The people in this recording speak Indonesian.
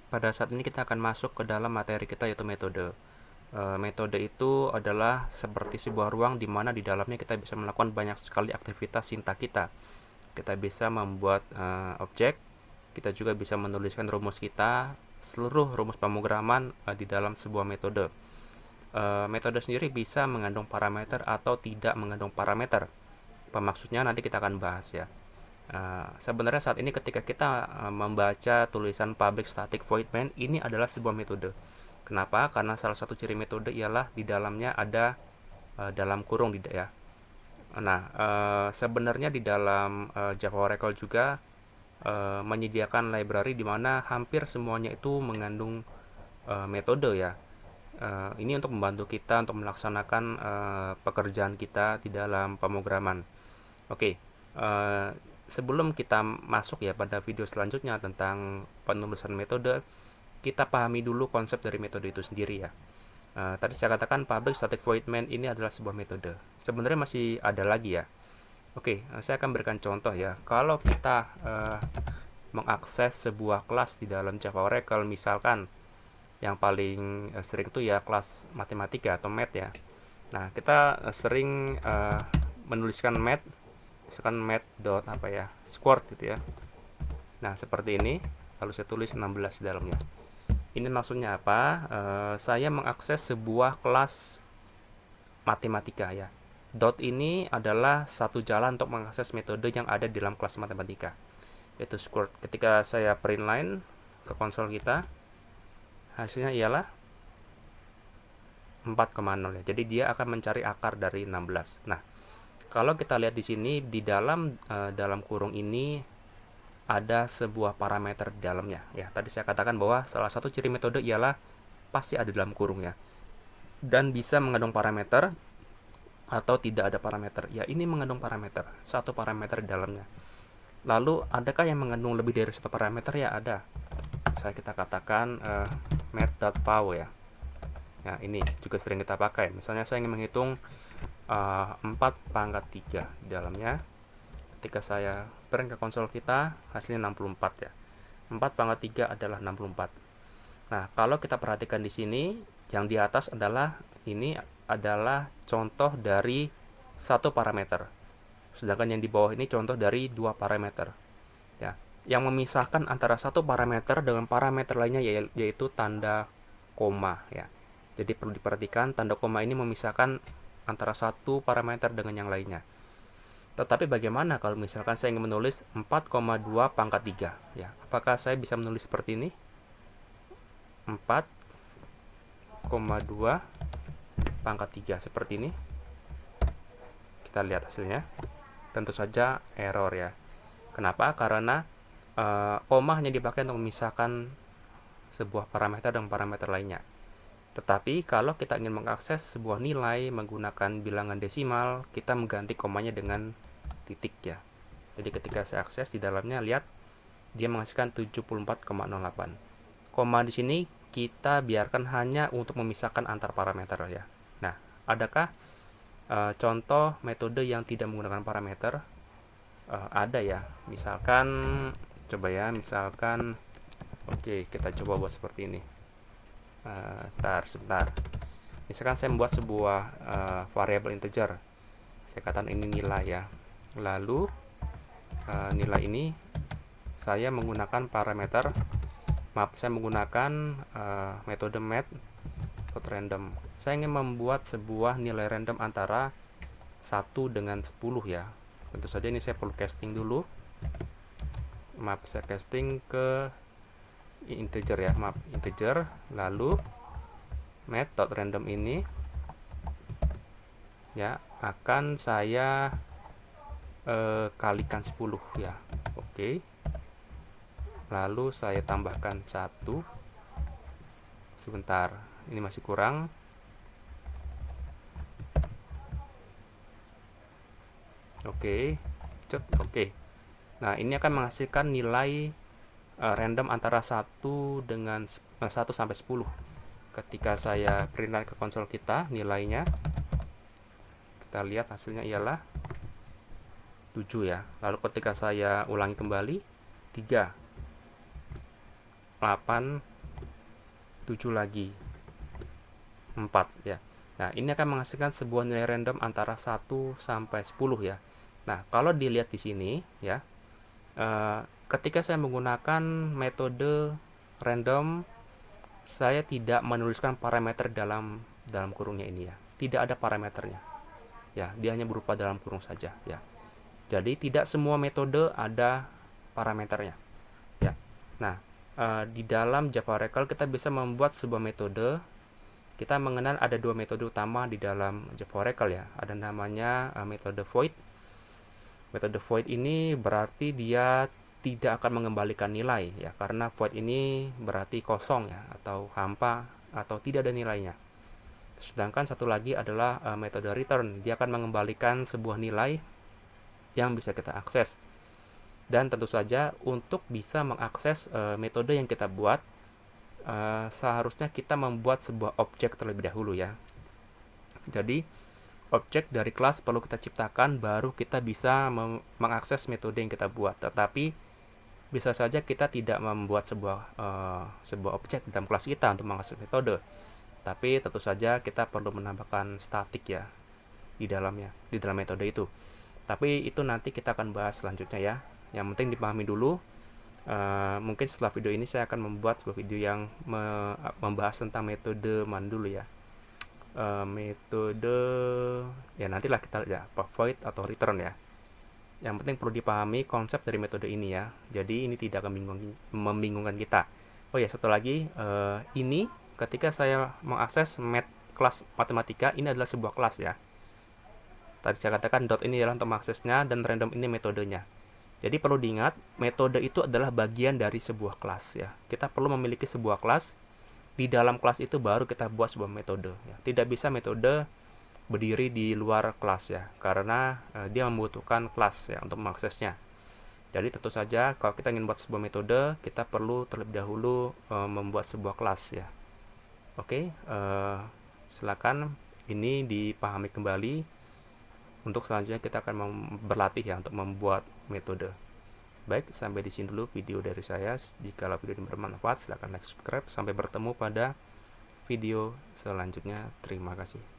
Pada saat ini kita akan masuk ke dalam materi kita, yaitu metode. Metode itu adalah seperti sebuah ruang di mana di dalamnya kita bisa melakukan banyak sekali aktivitas sintak kita. Kita bisa membuat objek, kita juga bisa menuliskan rumus kita, seluruh rumus pemrograman di dalam sebuah metode. Metode sendiri bisa mengandung parameter atau tidak mengandung parameter. Apa maksudnya nanti kita akan bahas ya. Sebenarnya saat ini ketika kita membaca tulisan public static void main, ini adalah sebuah metode. Kenapa? Karena salah satu ciri metode ialah di dalamnya ada dalam kurung tidak ya. Nah, sebenarnya di dalam Java Oracle juga menyediakan library di mana hampir semuanya itu mengandung metode ya. Ini untuk membantu kita untuk melaksanakan pekerjaan kita di dalam pemrograman. Oke, sebelum kita masuk ya pada video selanjutnya tentang penulisan metode, kita pahami dulu konsep dari metode itu sendiri ya. Tadi saya katakan public static void main ini adalah sebuah metode. Sebenarnya masih ada lagi ya. Oke, saya akan berikan contoh ya. Kalau kita mengakses sebuah kelas di dalam Java Oracle, misalkan yang paling sering itu ya kelas matematika atau math ya. Nah, kita sering menuliskan math, misalkan math dot apa ya, squared gitu ya. Nah, seperti ini, lalu saya tulis 16 di dalamnya. Ini maksudnya apa? Saya mengakses sebuah kelas matematika ya. Dot ini adalah satu jalan untuk mengakses metode yang ada di dalam kelas matematika, yaitu squared. Ketika saya print line ke konsol kita, hasilnya ialah 4,0 ya. Jadi dia akan mencari akar dari 16. Nah, kalau kita lihat di sini di dalam kurung ini ada sebuah parameter di dalamnya ya. Tadi saya katakan bahwa salah satu ciri metode ialah pasti ada dalam kurung ya. Dan bisa mengandung parameter atau tidak ada parameter. Ya, ini mengandung parameter, satu parameter di dalamnya. Lalu adakah yang mengandung lebih dari satu parameter? Ya, ada. Saya kita katakan math.pow ya. Nah, ini juga sering kita pakai. Misalnya saya ingin menghitung 4 pangkat 3 di dalamnya. Ketika saya print ke konsol kita, hasilnya 64 ya. 4 pangkat 3 adalah 64. Nah, kalau kita perhatikan di sini, yang di atas adalah ini adalah contoh dari satu parameter. Sedangkan yang di bawah ini contoh dari dua parameter. Ya, yang memisahkan antara satu parameter dengan parameter lainnya yaitu tanda koma ya. Jadi perlu diperhatikan, tanda koma ini memisahkan antara satu parameter dengan yang lainnya. Tetapi bagaimana kalau misalkan saya ingin menulis 4,2 pangkat 3 ya. Apakah saya bisa menulis seperti ini? 4,2 pangkat 3 seperti ini. Kita lihat hasilnya. Tentu saja error ya. Kenapa? Karena koma hanya dipakai untuk memisahkan sebuah parameter dengan parameter lainnya. Tetapi kalau kita ingin mengakses sebuah nilai menggunakan bilangan desimal, kita mengganti komanya dengan titik ya. Jadi ketika saya akses di dalamnya, lihat dia menghasilkan 74,08. Koma di sini kita biarkan hanya untuk memisahkan antar parameter ya. Nah, adakah contoh metode yang tidak menggunakan parameter? Ada ya. Misalkan coba ya, misalkan oke, kita coba buat seperti ini. Sebentar. Misalkan saya membuat sebuah variabel integer. Saya katakan ini nilai ya. Lalu nilai ini saya menggunakan parameter, saya menggunakan metode math.random. Saya ingin membuat sebuah nilai random antara 1 dengan 10 ya. Tentu saja ini saya perlu casting dulu. Saya casting ke integer ya, integer. Lalu math.random ini ya akan saya kalikan 10 ya. Oke. Lalu saya tambahkan 1. Sebentar, ini masih kurang. Oke. Oke. Nah, ini akan menghasilkan nilai random antara 1 dengan 1 sampai 10. Ketika saya print ke konsol kita, nilainya kita lihat hasilnya ialah 7 ya. Lalu ketika saya ulangi kembali, 3, 8, 7 lagi 4 ya. Nah, ini akan menghasilkan sebuah nilai random antara 1 sampai 10 ya. Nah, kalau dilihat di sini ya, ketika saya menggunakan metode random, saya tidak menuliskan parameter dalam kurungnya ini ya. Tidak ada parameternya. Ya, dia hanya berupa dalam kurung saja ya. Jadi tidak semua metode ada parameternya ya. Nah, di dalam Java Oracle kita bisa membuat sebuah metode. Kita mengenal ada dua metode utama di dalam Java Oracle ya. Ada namanya metode void. Metode void ini berarti dia tidak akan mengembalikan nilai ya, karena void ini berarti kosong ya, atau hampa, atau tidak ada nilainya. Sedangkan satu lagi adalah metode return. Dia akan mengembalikan sebuah nilai yang bisa kita akses. Dan tentu saja untuk bisa mengakses metode yang kita buat, seharusnya kita membuat sebuah objek terlebih dahulu ya. Jadi objek dari kelas perlu kita ciptakan, baru kita bisa mengakses metode yang kita buat. Tetapi bisa saja kita tidak membuat sebuah objek dalam kelas kita untuk mengakses metode. Tapi tentu saja kita perlu menambahkan statik ya di dalam metode itu. Tapi itu nanti kita akan bahas selanjutnya ya. Yang penting dipahami dulu. Mungkin setelah video ini saya akan membuat sebuah video yang membahas tentang metode mana dulu ya. Metode ya nantilah kita lihat apa void atau return ya. Yang penting perlu dipahami konsep dari metode ini ya. Jadi ini tidak akan membingungkan kita. Oh ya, satu lagi, ini ketika saya mengakses kelas matematika, ini adalah sebuah kelas ya. Tadi saya katakan dot ini adalah untuk mengaksesnya, dan random ini metodenya. Jadi perlu diingat, metode itu adalah bagian dari sebuah kelas ya. Kita perlu memiliki sebuah kelas. Di dalam kelas itu baru kita buat sebuah metode ya. Tidak bisa metode berdiri di luar kelas ya, karena dia membutuhkan kelas ya untuk mengaksesnya. Jadi tentu saja kalau kita ingin buat sebuah metode, kita perlu terlebih dahulu membuat sebuah kelas ya. Oke, silakan ini dipahami kembali. Untuk selanjutnya kita akan berlatih ya untuk membuat metode. Baik, sampai di sini dulu video dari saya. Jika video ini bermanfaat, silakan like, subscribe. Sampai bertemu pada video selanjutnya. Terima kasih.